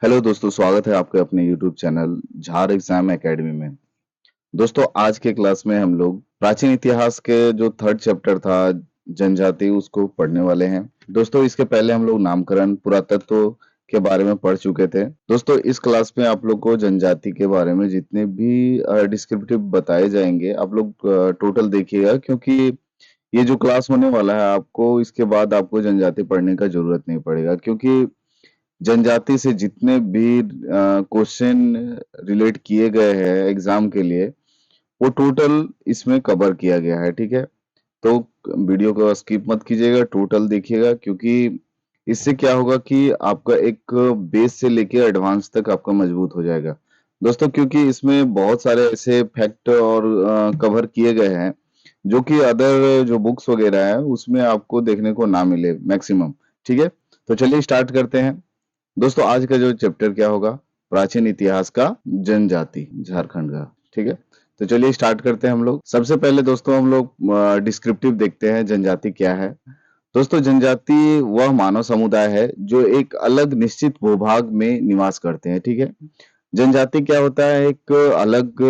Hello दोस्तों, स्वागत है आपके अपने यूट्यूब चैनल झार एग्जाम एकेडमी में। दोस्तों, आज के क्लास में हम लोग प्राचीन इतिहास के जो थर्ड चैप्टर था जनजाति, उसको पढ़ने वाले हैं। दोस्तों, इसके पहले हम लोग नामकरण पुरातत्व के बारे में पढ़ चुके थे। दोस्तों, इस क्लास में आप लोग को जनजाति के बारे में जितने भी डिस्क्रिप्टिव बताए जाएंगे, आप लोग टोटल देखिएगा, क्योंकि ये जो क्लास होने वाला है, आपको इसके बाद आपको जनजाति पढ़ने का जरूरत नहीं पड़ेगा, क्योंकि जनजाति से जितने भी क्वेश्चन रिलेट किए गए हैं एग्जाम के लिए, वो टोटल इसमें कवर किया गया है। ठीक है, तो वीडियो को स्किप मत कीजिएगा, टोटल देखिएगा, क्योंकि इससे क्या होगा कि आपका एक बेस से लेके एडवांस तक आपका मजबूत हो जाएगा। दोस्तों, क्योंकि इसमें बहुत सारे ऐसे फैक्ट और कवर किए गए हैं जो कि अदर जो बुक्स वगैरह है उसमें आपको देखने को ना मिले मैक्सिमम। ठीक है, तो चलिए स्टार्ट करते हैं। दोस्तों, आज का जो चैप्टर क्या होगा, प्राचीन इतिहास का जनजाति झारखंड का। ठीक है, तो चलिए स्टार्ट करते हैं हम लोग। सबसे पहले दोस्तों हम लोग डिस्क्रिप्टिव देखते हैं जनजाति क्या है। दोस्तों, जनजाति वह मानव समुदाय है जो एक अलग निश्चित भूभाग में निवास करते हैं। ठीक है, जनजाति क्या होता है, एक अलग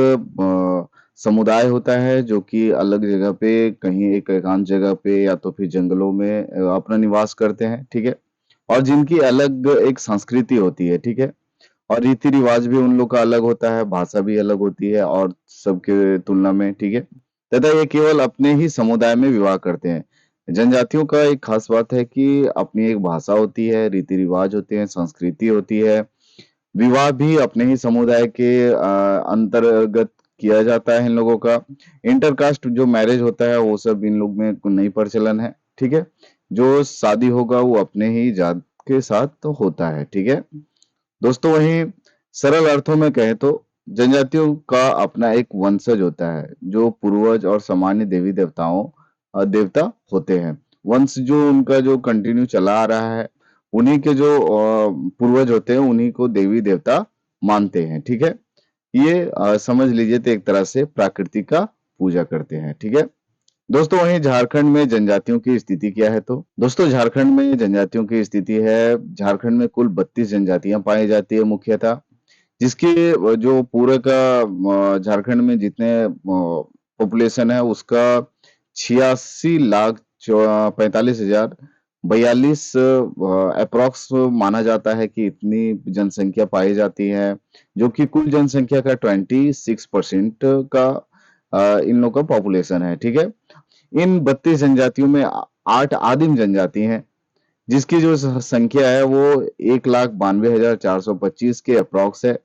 समुदाय होता है जो कि अलग जगह पे, कहीं एक एकांत जगह पे या तो फिर जंगलों में अपना निवास करते हैं। ठीक है, और जिनकी अलग एक संस्कृति होती है। ठीक है, और रीति रिवाज भी उन लोग का अलग होता है, भाषा भी अलग होती है और सबके तुलना में। ठीक है, तथा ये केवल अपने ही समुदाय में विवाह करते हैं। जनजातियों का एक खास बात है कि अपनी एक भाषा होती है, रीति रिवाज होते हैं, संस्कृति होती है। विवाह भी अपने ही समुदाय के अंतर्गत किया जाता है इन लोगों का। इंटरकास्ट जो मैरिज होता है वो सब इन लोग में नहीं प्रचलन है। ठीक है, जो शादी होगा वो अपने ही जात के साथ तो होता है। ठीक है दोस्तों, वहीं सरल अर्थों में कहें तो जनजातियों का अपना एक वंशज होता है जो पूर्वज और सामान्य देवी देवताओं देवता होते हैं। वंश जो उनका जो कंटिन्यू चला आ रहा है, उन्हीं के जो पूर्वज होते हैं उन्हीं को देवी देवता मानते हैं। ठीक है, ये समझ लीजिए तो एक तरह से प्रकृति का पूजा करते हैं। ठीक है दोस्तों, वहीं झारखंड में जनजातियों की स्थिति क्या है, तो दोस्तों झारखंड में जनजातियों की स्थिति है। झारखंड में कुल 32 जनजातियां पाई जाती है मुख्यतः, जिसके जो पूरे का झारखंड में जितने पॉपुलेशन है उसका 86,45,042 अप्रोक्स माना जाता है कि इतनी जनसंख्या पाई जाती है, जो कि कुल जनसंख्या का 26% का इन लोग का पॉपुलेशन है। ठीक है, इन 32 जनजातियों में 8 आदिम जनजाति हैं, जिसकी जो संख्या है वो 1,92,425 के अप्रॉक्स है,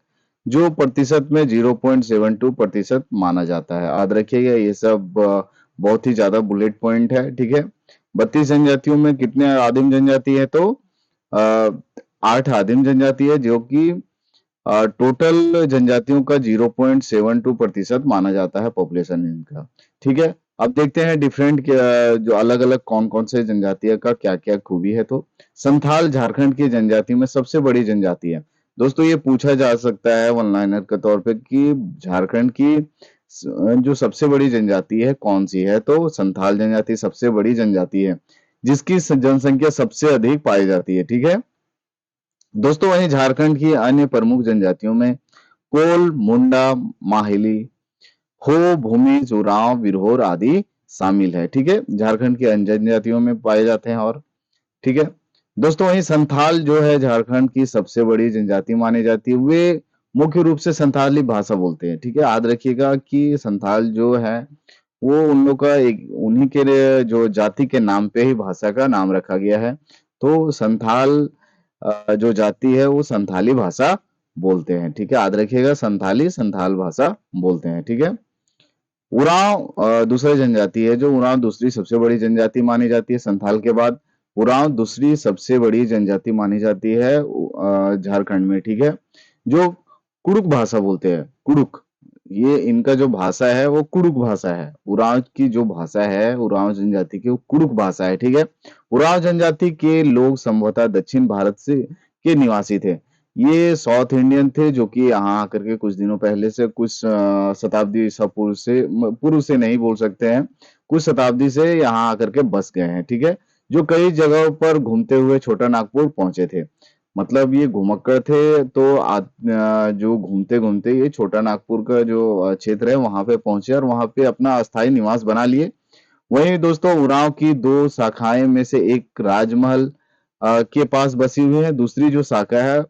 जो प्रतिशत में 0.72% माना जाता है। याद रखिएगा, ये सब बहुत ही ज्यादा बुलेट पॉइंट है। ठीक है, 32 जनजातियों में कितने आदिम जनजाति है, तो 8 आदिम जनजाति है, जो कि टोटल जनजातियों का 0.72% माना जाता है पॉपुलेशन इनका। ठीक है, अब देखते हैं डिफरेंट जो अलग अलग कौन कौन से जनजातियों का क्या क्या खूबी है। तो संथाल झारखंड की जनजाति में सबसे बड़ी जनजाति है। दोस्तों, ये पूछा जा सकता है वन लाइनर के तौर पे कि झारखंड की जो सबसे बड़ी जनजाति है कौन सी है, तो संथाल जनजाति सबसे बड़ी जनजाति है, जिसकी जनसंख्या सबसे अधिक पाई जाती है। ठीक है दोस्तों, वहीं झारखंड की अन्य प्रमुख जनजातियों में कोल, मुंडा, माहिली, हो, भूमिज, उरांव, विरहोर आदि शामिल है। ठीक है, झारखंड की अन्य जनजातियों में पाए जाते हैं। और ठीक है दोस्तों, वहीं संथाल जो है झारखंड की सबसे बड़ी जनजाति मानी जाती है। वे मुख्य रूप से संथाली भाषा बोलते हैं। ठीक है, याद रखिएगा कि संथाल जो है वो उन लोग का एक उन्हीं के जो जाति के नाम पे ही भाषा का नाम रखा गया है। तो संथाल जो जाति है वो संथाली भाषा बोलते हैं। ठीक है, याद रखिएगा, संथाली संथाल भाषा बोलते हैं। ठीक है, उरांव दूसरी जनजाति है, जो उरांव दूसरी सबसे बड़ी जनजाति मानी जाती है संथाल के बाद। उरांव दूसरी सबसे बड़ी जनजाति मानी जाती है झारखंड में। ठीक है, जो कुड़ुक भाषा बोलते हैं, कुड़ुक, ये इनका जो भाषा है वो कुड़ुक भाषा है। उरांव की जो भाषा है उरांव जनजाति की, वो कुड़ुक भाषा है। ठीक है, उरांव जनजाति के लोग संभवतः दक्षिण भारत से के निवासी थे। ये साउथ इंडियन थे जो कि यहाँ आकर के कुछ दिनों पहले से, कुछ शताब्दी ईसा पूर्व से, पूर्व से नहीं बोल सकते हैं, कुछ शताब्दी से यहाँ आकर के बस गए हैं। ठीक है, जो कई जगहों पर घूमते हुए छोटा नागपुर पहुंचे थे। मतलब ये घुमक्कड़ थे, तो जो घूमते घूमते ये छोटा नागपुर का जो क्षेत्र है वहां पे पहुंचे और वहां पे अपना अस्थायी निवास बना लिए। वहीं दोस्तों उरांव की दो शाखाएं में से एक राजमहल के पास बसी हुई है, दूसरी जो शाखा है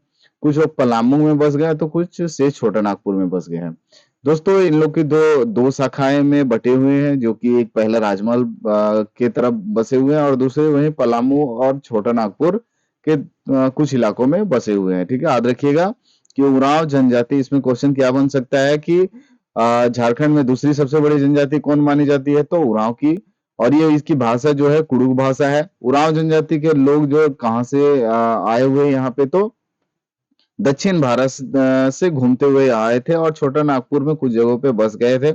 कुछ लोग पलामू में बस गए तो कुछ से छोटा नागपुर में बस गए हैं। दोस्तों इन लोग की दो दो शाखाएं में बटे हुए हैं, जो कि एक पहला राजमहल के तरफ बसे हुए हैं और दूसरे वहीं पलामू और छोटा नागपुर के कुछ इलाकों में बसे हुए हैं। ठीक है, याद रखिएगा कि उरांव जनजाति, इसमें क्वेश्चन क्या बन सकता है कि झारखंड में दूसरी सबसे बड़ी जनजाति कौन मानी जाती है, तो उरांव की। और ये इसकी भाषा जो है कुड़ुक भाषा है। उरांव जनजाति के लोग जो कहाँ से आए हुए यहाँ पे, तो दक्षिण भारत से घूमते हुए आए थे और छोटा नागपुर में कुछ जगहों पे बस गए थे।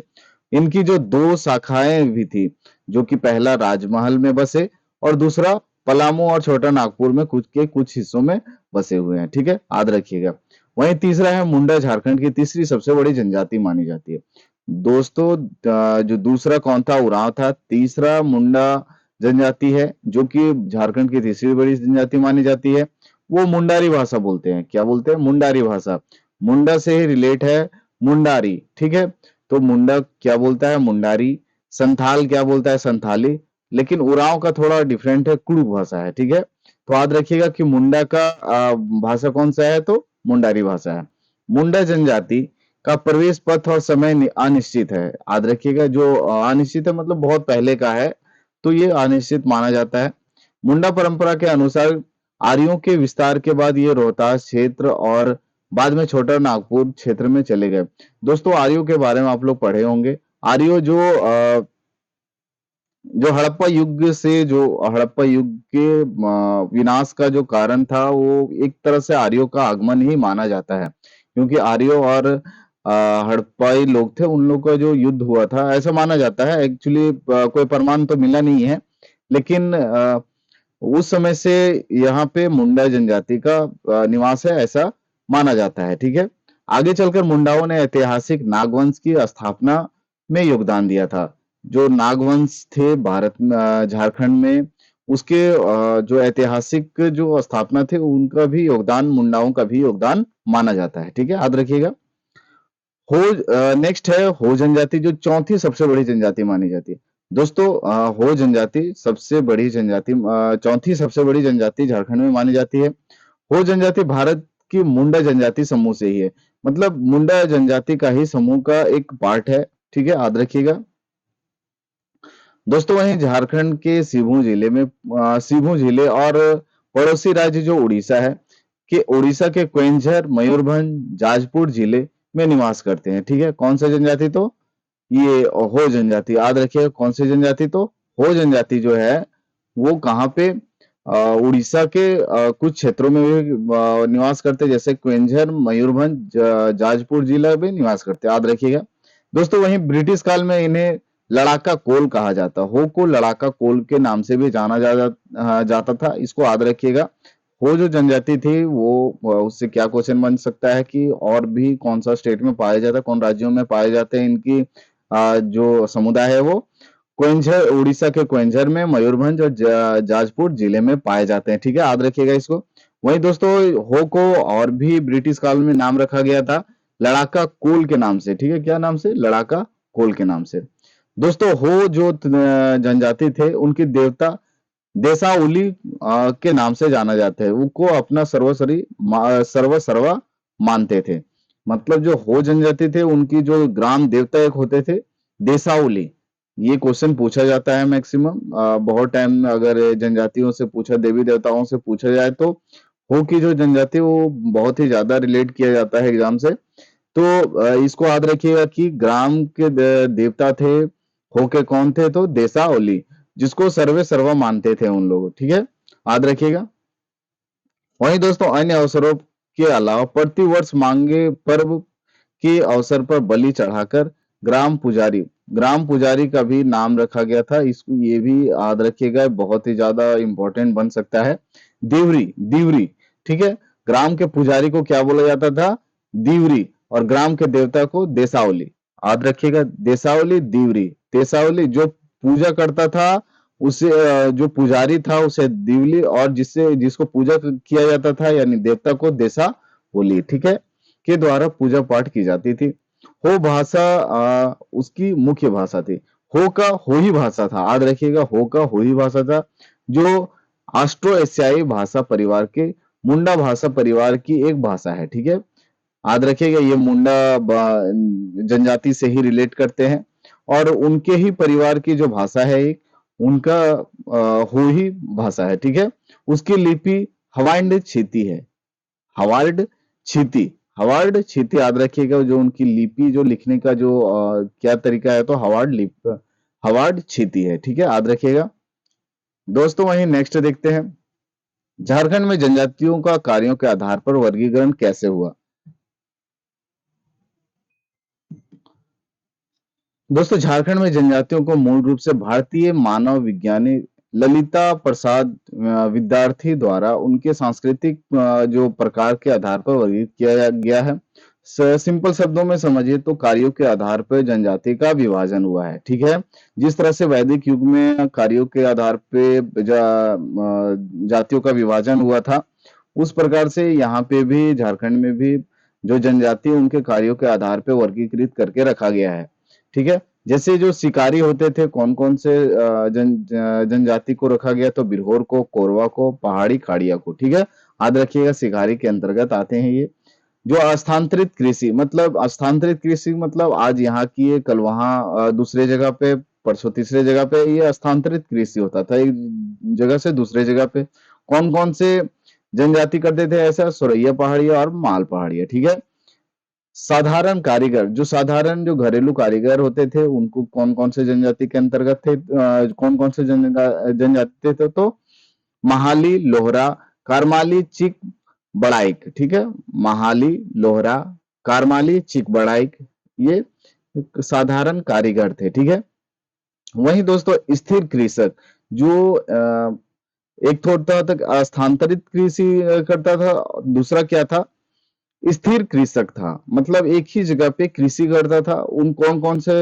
इनकी जो दो शाखाएं भी थी, जो कि पहला राजमहल में बसे और दूसरा पलामू और छोटा नागपुर में कुछ हिस्सों में बसे हुए हैं। ठीक है, याद रखिएगा। वहीं तीसरा है मुंडा, झारखंड की तीसरी सबसे बड़ी जनजाति मानी जाती है। दोस्तों जो दूसरा कौन था, उरांव था। तीसरा मुंडा जनजाति है, जो कि झारखंड की तीसरी बड़ी जनजाति मानी जाती है। वो मुंडारी भाषा बोलते हैं। क्या बोलते हैं? मुंडारी भाषा। मुंडा से ही रिलेट है मुंडारी। ठीक है, तो मुंडा क्या बोलता है? मुंडारी। संथाल क्या बोलता है? संथाली। लेकिन उरांव का थोड़ा डिफरेंट है, कुड़ुक भाषा है। ठीक है, तो याद रखिएगा कि मुंडा का भाषा कौन सा है, तो मुंडारी भाषा है। मुंडा जनजाति का प्रवेश पथ और समय अनिश्चित है। याद रखिएगा, जो अनिश्चित है मतलब बहुत पहले का है, तो ये अनिश्चित माना जाता है। मुंडा परंपरा के अनुसार आर्यों के विस्तार के बाद ये रोहतास क्षेत्र और बाद में छोटा नागपुर क्षेत्र में चले गए। दोस्तों आर्यों के बारे में आप लोग पढ़े होंगे। आर्यों जो हड़प्पा युग के विनाश का जो कारण था, वो एक तरह से आर्यों का आगमन ही माना जाता है, क्योंकि आर्यों और हड़प्पाई लोग थे, उन लोगों का जो युद्ध हुआ था ऐसा माना जाता है। एक्चुअली कोई प्रमाण तो मिला नहीं है, लेकिन उस समय से यहाँ पे मुंडा जनजाति का निवास है ऐसा माना जाता है। ठीक है, आगे चलकर मुंडाओं ने ऐतिहासिक नागवंश की स्थापना में योगदान दिया था। जो नागवंश थे भारत में, झारखंड में, उसके जो ऐतिहासिक जो स्थापना थे उनका भी योगदान, मुंडाओं का भी योगदान माना जाता है। ठीक है, याद रखिएगा। हो नेक्स्ट है हो जनजाति, जो चौथी सबसे बड़ी जनजाति मानी जाती है। दोस्तों हो जनजाति सबसे बड़ी जनजाति, चौथी सबसे बड़ी जनजाति झारखंड में मानी जाती है। हो जनजाति भारत की मुंडा जनजाति समूह से ही है, मतलब मुंडा जनजाति का ही समूह का एक पार्ट है। ठीक है, याद रखिएगा। दोस्तों वहीं झारखंड के सिभू जिले और पड़ोसी राज्य जो उड़ीसा है, कि उड़ीसा के क्वेंझर, मयूरभंज, जाजपुर जिले में निवास करते हैं। ठीक है, कौन सा जनजाति, तो ये हो जनजाति। याद रखिएगा कौन सी जनजाति, तो हो जनजाति जो है वो कहाँ पे, उड़ीसा के कुछ क्षेत्रों में भी निवास करते हैं, जैसे क्वेंझर, मयूरभंज, जाजपुर जिला में निवास करते हैं। याद रखिएगा। दोस्तों वहीं ब्रिटिश काल में इन्हें लड़ाका कोल कहा जाता। हो को लड़ाका कोल के नाम से भी जाता था, इसको याद रखिएगा। वो जो जनजाति थी वो उससे क्या क्वेश्चन बन सकता है कि और भी कौन सा स्टेट में पाया जाता है, कौन राज्यों में पाए जाते हैं इनकी जो समुदाय है वो। क्वेंझर, उड़ीसा के क्वेंझर में, मयूरभंज और जाजपुर जिले में पाए जाते हैं। ठीक है, याद रखिएगा इसको। वहीं दोस्तों हो को और भी ब्रिटिश काल में नाम रखा गया था लड़ाका कोल के नाम से। ठीक है, क्या नाम से? लड़ाका कोल के नाम से। दोस्तों हो जो जनजाति थे उनकी देवता देसाउली के नाम से जाना जाता है। उनको अपना सर्वा मानते थे। मतलब जो हो जनजाति थे उनकी जो ग्राम देवता एक होते थे, देसाउली। ये क्वेश्चन पूछा जाता है मैक्सिमम, बहुत टाइम अगर जनजातियों से पूछा, देवी देवताओं से पूछा जाए, तो हो की जो जनजाति वो बहुत ही ज्यादा रिलेट किया जाता है एग्जाम से। तो इसको याद रखिएगा कि ग्राम के देवता थे हो के कौन थे, तो देसावली, जिसको सर्वे सर्वा मानते थे उन लोग। ठीक है, याद रखिएगा। वहीं दोस्तों अन्य अवसरों के अलावा प्रतिवर्ष मांगे पर्व के अवसर पर बलि चढ़ाकर ग्राम पुजारी का भी नाम रखा गया था। इसको ये भी याद रखिएगा, बहुत ही ज्यादा इंपॉर्टेंट बन सकता है। दीवरी दीवरी। ठीक है, ग्राम के पुजारी को क्या बोला जाता था? दीवरी। और ग्राम के देवता को देसावली। याद रखिएगा, देसावली, दीवरी। देसावली जो पूजा करता था उसे जो पुजारी था उसे दिवली, और जिसको पूजा किया जाता था यानी देवता को देसा होली, ठीक है, के द्वारा पूजा पाठ की जाती थी। हो भाषा उसकी मुख्य भाषा थी। हो का हो ही भाषा था, याद रखिएगा, हो का हो ही भाषा था, जो ऑस्ट्रो एशियाई भाषा परिवार के मुंडा भाषा परिवार की एक भाषा है, ठीक है। याद रखिएगा ये मुंडा जनजाति से ही रिलेट करते हैं, और उनके ही परिवार की जो भाषा है एक, उनका हो ही भाषा है, ठीक है। उसकी लिपि हवाइंड छीती है, हवार्ड छीती, हवार्ड छीती, याद रखिएगा, जो उनकी लिपि जो लिखने का जो क्या तरीका है, तो हवार्ड छीती है, ठीक है, याद रखिएगा। दोस्तों वहीं नेक्स्ट देखते हैं, झारखंड में जनजातियों का कार्यों के आधार पर वर्गीकरण कैसे हुआ। दोस्तों झारखंड में जनजातियों को मूल रूप से भारतीय मानव विज्ञानी ललिता प्रसाद विद्यार्थी द्वारा उनके सांस्कृतिक जो प्रकार के आधार पर वर्गीकृत किया गया है। सिंपल शब्दों में समझिए तो कार्यों के आधार पर जनजाति का विभाजन हुआ है, ठीक है। जिस तरह से वैदिक युग में कार्यों के आधार पे जातियों का विभाजन हुआ था, उस प्रकार से यहाँ पे भी झारखंड में भी जो जनजाति उनके कार्यों के आधार पे वर्गीकृत करके रखा गया है, ठीक है। जैसे जो शिकारी होते थे, कौन कौन से जनजाति को रखा गया, तो बिरहोर को, कोरवा को, पहाड़ी खाड़िया को, ठीक है, याद रखिएगा, शिकारी के अंतर्गत आते हैं ये। जो स्थानांतरित कृषि मतलब आज यहाँ की है, कल वहाँ दूसरे जगह पे, परसों तीसरे जगह पे, ये स्थानांतरित कृषि होता था एक जगह से दूसरे जगह पे। कौन कौन से जनजाति करते थे ऐसा, सुरैया पहाड़िया और माल पहाड़िया, ठीक है। साधारण कारीगर, जो साधारण जो घरेलू कारीगर होते थे, उनको कौन कौन से जनजाति के अंतर्गत थे, कौन कौन से जनजाति थे, तो महाली, लोहरा, कारमाली, चिक, बड़ाइक, ठीक है। महाली, लोहरा, कारमाली, चिक, बड़ाइक, ये साधारण कारीगर थे, ठीक है। वहीं दोस्तों स्थिर कृषक, जो एक तो होता था स्थानांतरित कृषि करता था, दूसरा क्या था, स्थिर कृषक था, मतलब एक ही जगह पे कृषि करता था। उन कौन कौन से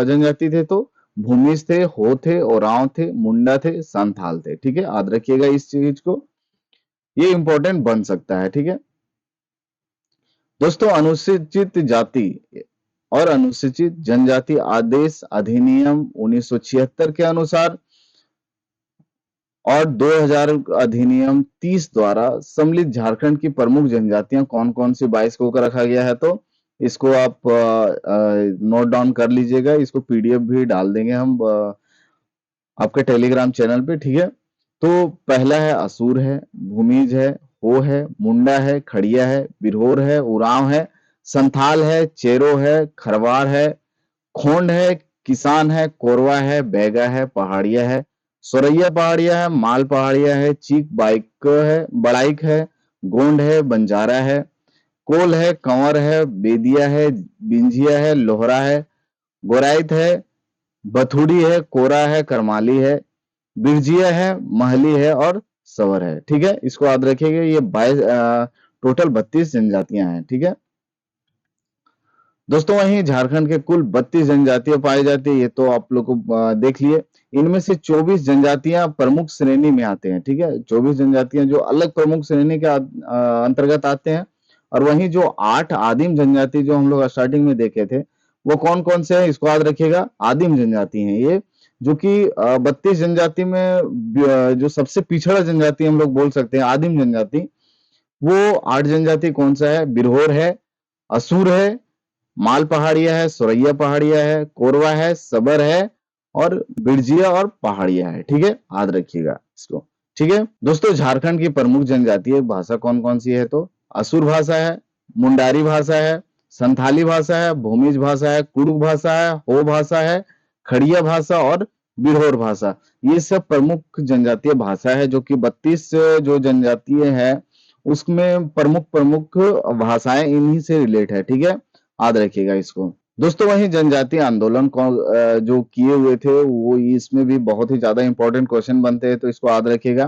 जनजाति थे, तो भूमिज थे, हो थे, ओरांव थे, मुंडा थे, संथाल थे, ठीक है, याद रखिएगा इस चीज को, ये इंपॉर्टेंट बन सकता है, ठीक है। दोस्तों अनुसूचित जाति और अनुसूचित जनजाति आदेश अधिनियम 1976 के अनुसार और 2000 अधिनियम 30 द्वारा सम्मिलित झारखंड की प्रमुख जनजातियां कौन कौन सी 22 को रखा गया है, तो इसको आप नोट डाउन कर लीजिएगा, इसको पीडीएफ भी डाल देंगे हम आपके टेलीग्राम चैनल पे, ठीक है। तो पहला है असुर है, भूमिज है, हो है, मुंडा है, खड़िया है, बिरहोर है, उरांव है, संथाल है, चेरो है, खरवार है, खोंड है, किसान है, कोरवा है, बैगा है, पहाड़िया है, सोरैया पहाड़िया है, माल पहाड़िया है, चीक बाइक है, बड़ाइक है, गोंड है, बंजारा है, कोल है, कंवर है, बेदिया है, बिंझिया है, लोहरा है, गोराइत है, बथुड़ी है, कोरा है, करमाली है, बिरजिया है, महली है और सवर है, ठीक है। इसको याद रखिएगा, ये 22 टोटल 32 जनजातियां हैं, ठीक है। दोस्तों वहीं झारखंड के कुल 32 जनजातियां पाई जाती है, ये तो आप लोग को देख लिए। इनमें से 24 जनजातियां प्रमुख श्रेणी में आते हैं, ठीक है, 24 जनजातियां जो अलग प्रमुख श्रेणी के अंतर्गत आते हैं। और वहीं जो 8 आदिम जनजाति जो हम लोग स्टार्टिंग में देखे थे, वो कौन कौन से हैं, इसको याद रखिएगा, आदिम जनजाति हैं ये, जो कि 32 जनजाति में जो सबसे पिछड़ा जनजाति हम लोग बोल सकते हैं आदिम जनजाति, वो 8 जनजाति कौन सा है, बिरहोर है, असुर है, माल पहाड़िया है, सुरैया पहाड़िया है, कोरवा है, सबर है और बिरजिया और पहाड़िया है, ठीक है, याद रखिएगा इसको, ठीक है। दोस्तों झारखंड की प्रमुख जनजातीय भाषा कौन कौन सी है, तो असुर भाषा है, मुंडारी भाषा है, संथाली भाषा है, भूमिज भाषा है, कुड़ुक भाषा है, हो भाषा है, खड़िया भाषा और बिरहोर भाषा। ये सब प्रमुख जनजातीय भाषा है, जो कि 32 जो जनजातीय है उसमें प्रमुख प्रमुख भाषाएं इन्हीं से रिलेट है, ठीक है, याद रखिएगा इसको। दोस्तों वहीं जनजातीय आंदोलन जो किए हुए थे, वो इसमें भी बहुत ही ज्यादा इंपॉर्टेंट क्वेश्चन बनते हैं, तो इसको याद रखिएगा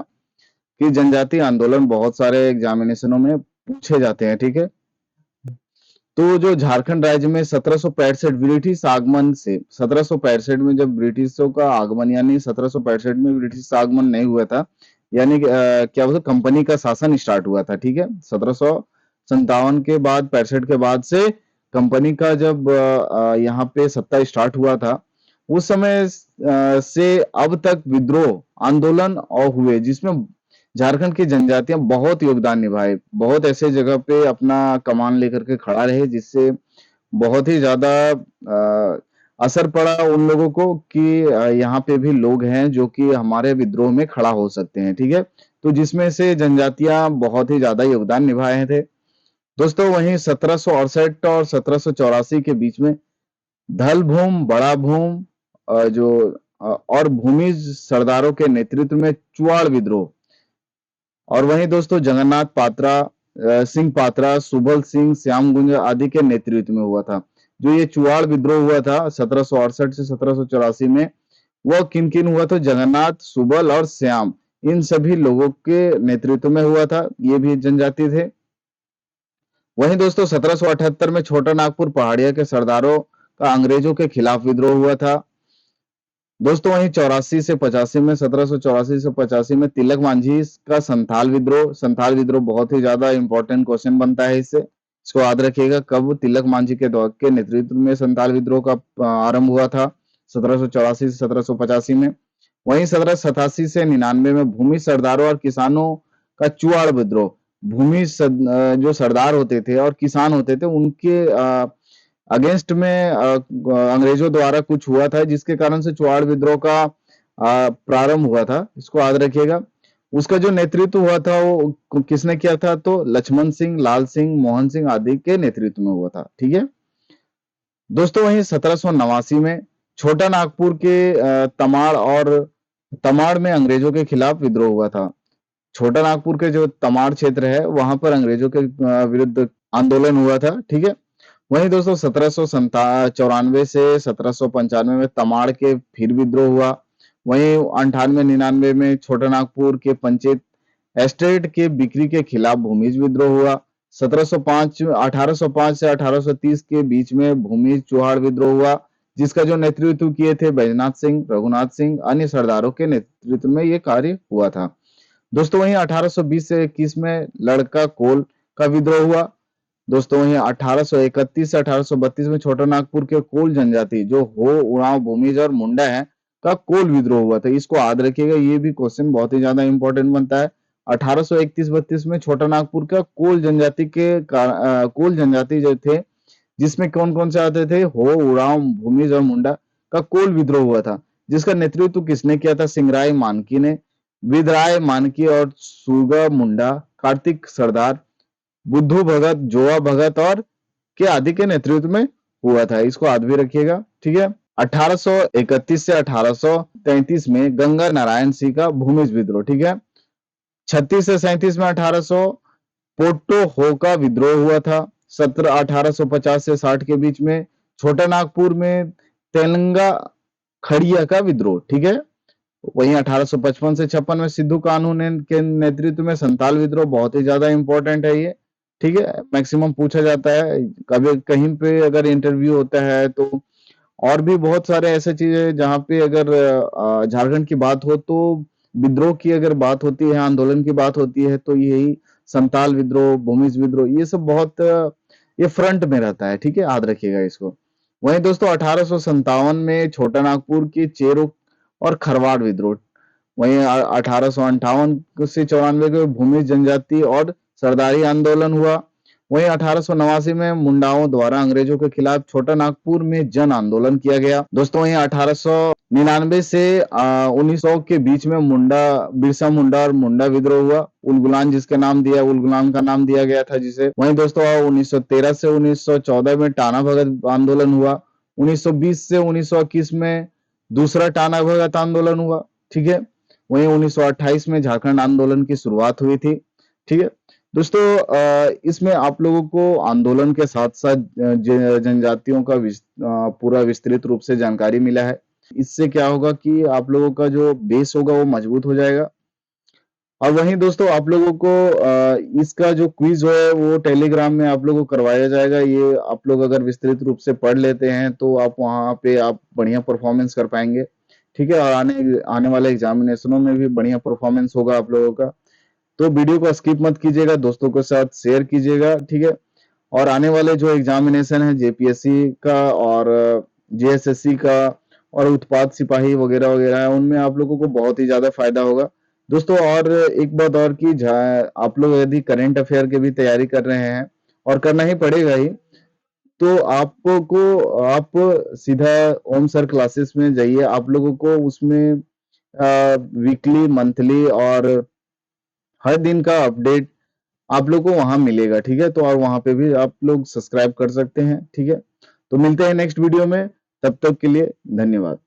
कि जनजातीय आंदोलन बहुत सारे एग्जामिनेशनों में पूछे जाते हैं, ठीक है। तो जो झारखंड राज्य में 1765 ब्रिटिश आगमन से 1765 में जब ब्रिटिशों का आगमन, यानी 1765 में ब्रिटिश आगमन नहीं हुआ था, यानी क्या बोलते कंपनी का शासन स्टार्ट हुआ था, ठीक है। 1757 के बाद 65 के बाद से कंपनी का जब यहाँ पे सत्ता स्टार्ट हुआ था, उस समय से अब तक विद्रोह आंदोलन और हुए, जिसमें झारखंड की जनजातियां बहुत योगदान निभाए, बहुत ऐसे जगह पे अपना कमान लेकर के खड़ा रहे, जिससे बहुत ही ज्यादा असर पड़ा उन लोगों को कि यहाँ पे भी लोग हैं जो कि हमारे विद्रोह में खड़ा हो सकते हैं, ठीक है। तो जिसमें से जनजातियां बहुत ही ज्यादा योगदान निभाए थे। दोस्तों वहीं 1768 और 1784 के बीच में धल भूम, बड़ा भूम और भूमिज सरदारों के नेतृत्व में चुआड़ विद्रोह, और वहीं दोस्तों जगन्नाथ पात्रा, सिंह पात्रा, सुबल सिंह, श्याम गुंज आदि के नेतृत्व में हुआ था। जो ये चुआड़ विद्रोह हुआ था 1768 से 1784 में, वह किन किन हुआ था? जगन्नाथ, सुबल और श्याम, इन सभी लोगों के नेतृत्व में हुआ था। ये भी जनजाति थे। वहीं दोस्तों 1778 में छोटा नागपुर पहाड़िया के सरदारों का अंग्रेजों के खिलाफ विद्रोह हुआ था। दोस्तों वहीं 84 से 85 में, 1784 से 85 में तिलक मांझी का संथाल विद्रोह बहुत ही ज्यादा इंपॉर्टेंट क्वेश्चन बनता है इससे, इसको याद रखिएगा। कब? तिलक मांझी के दौर के नेतृत्व में संथाल विद्रोह का आरंभ हुआ था 1784 से 1785 में। वहीं 1787 से 99 में भूमि सरदारों और किसानों का चुआड़ विद्रोह, जो सरदार होते थे और किसान होते थे, उनके अगेंस्ट में अंग्रेजों द्वारा कुछ हुआ था, जिसके कारण से चुआड़ विद्रोह का प्रारंभ हुआ था, इसको याद रखिएगा। उसका जो नेतृत्व हुआ था वो किसने किया था? तो लक्ष्मण सिंह, लाल सिंह, मोहन सिंह आदि के नेतृत्व में हुआ था, ठीक है। दोस्तों वहीं 1789 में छोटा नागपुर के तमाड़ में अंग्रेजों के खिलाफ विद्रोह हुआ था। छोटा नागपुर के जो तमाड़ क्षेत्र है, वहां पर अंग्रेजों के विरुद्ध आंदोलन हुआ था, ठीक है। वहीं दोस्तों 1794 से 1795 में तमाड़ के फिर विद्रोह हुआ। वहीं 98-99 में छोटा नागपुर के पंचायत एस्टेट के बिक्री के खिलाफ भूमिज विद्रोह हुआ। 1805 से 1830 के बीच में भूमिज चुहाड़ विद्रोह हुआ, जिसका जो नेतृत्व किए थे बैजनाथ सिंह, रघुनाथ सिंह, अन्य सरदारों के नेतृत्व में ये कार्य हुआ था। दोस्तों वहीं 1820 से 21 में लड़का कोल का विद्रोह हुआ। दोस्तों वहीं 1831 से 1832 में छोटा नागपुर के कोल जनजाति, जो हो, उरांव, भूमिज और मुंडा है, का कोल विद्रोह हुआ था। इसको याद रखिएगा, ये भी क्वेश्चन बहुत ही ज्यादा इंपॉर्टेंट बनता है। 1831-32 में छोटा नागपुर का कोल जनजाति जो थे, जिसमें कौन कौन से आते थे? हो, उरांव, भूमिज और मुंडा का कोल विद्रोह हुआ था, जिसका नेतृत्व किसने किया था? सिंगराय मानकी ने। विदराय मानकी और सुगा मुंडा, कार्तिक सरदार, बुद्धू भगत, जोआ भगत और के आदि के नेतृत्व में हुआ था। इसको याद भी रखिएगा, ठीक है। 1831 से 1833 में गंगा नारायण सिंह का भूमिज विद्रोह, ठीक है। 36 से 37 में 1800 पोटो हो का विद्रोह हुआ था। 1850 से 60 के बीच में छोटा नागपुर में तेलंगा खड़िया का विद्रोह, ठीक है। वहीं 1855 से 56 में सिद्धू कानून के नेतृत्व में संताल विद्रोह, बहुत ही ज्यादा इंपॉर्टेंट है ये, ठीक है। मैक्सिमम पूछा जाता है, कभी कहीं पे अगर इंटरव्यू होता है तो। और भी बहुत सारे ऐसे चीजें जहाँ पे अगर झारखंड की बात हो तो विद्रोह की अगर बात होती है, आंदोलन की बात होती है, तो यही संताल विद्रोह, भूमिज विद्रोह, ये सब बहुत ये फ्रंट में रहता है, ठीक है, याद रखिएगा इसको। वहीं दोस्तों 1857 में छोटा नागपुर की चेरो और खरवाड़ विद्रोह। वहीं 1858 से 94 के भूमिज जनजाति और सरदारी आंदोलन हुआ। वहीं 1889 में मुंडाओं द्वारा अंग्रेजों के खिलाफ छोटा नागपुर में जन आंदोलन किया गया। दोस्तों वहीं 1899 से 1900 के बीच में बिरसा मुंडा और मुंडा विद्रोह हुआ। उलगुलान का नाम दिया गया था जिसे। वहीं दोस्तों 1913 से 1914 में टाना भगत आंदोलन हुआ। 1920 से 1921 में दूसरा टाना भगत आंदोलन हुआ, ठीक है। वहीं 1928 में झारखंड आंदोलन की शुरुआत हुई थी, ठीक है। दोस्तों इसमें आप लोगों को आंदोलन के साथ साथ जनजातियों का पूरा विस्तृत रूप से जानकारी मिला है। इससे क्या होगा कि आप लोगों का जो बेस होगा वो मजबूत हो जाएगा। और वहीं दोस्तों आप लोगों को इसका जो क्विज है वो टेलीग्राम में आप लोगों को करवाया जाएगा। ये आप लोग अगर विस्तृत रूप से पढ़ लेते हैं तो आप वहाँ पे आप बढ़िया परफॉर्मेंस कर पाएंगे, ठीक है। और आने आने वाले एग्जामिनेशनों में भी बढ़िया परफॉर्मेंस होगा आप लोगों का। तो वीडियो को स्किप मत कीजिएगा, दोस्तों के साथ शेयर कीजिएगा, ठीक है। और आने वाले जो एग्जामिनेशन है जेपीएससी का और जेएसएससी का और उत्पाद सिपाही वगैरह वगैरह है, उनमें आप लोगों को बहुत ही ज्यादा फायदा होगा दोस्तों। और एक बात और कि आप लोग यदि करंट अफेयर की भी तैयारी कर रहे हैं, और करना ही पड़ेगा ही, तो आपको आप सीधा ओम सर क्लासेस में जाइए। आप लोगों को उसमें वीकली, मंथली और हर दिन का अपडेट आप लोग को वहां मिलेगा, ठीक है। तो और वहां पे भी आप लोग सब्सक्राइब कर सकते हैं, ठीक है। तो मिलते हैं नेक्स्ट वीडियो में, तब तक के लिए धन्यवाद।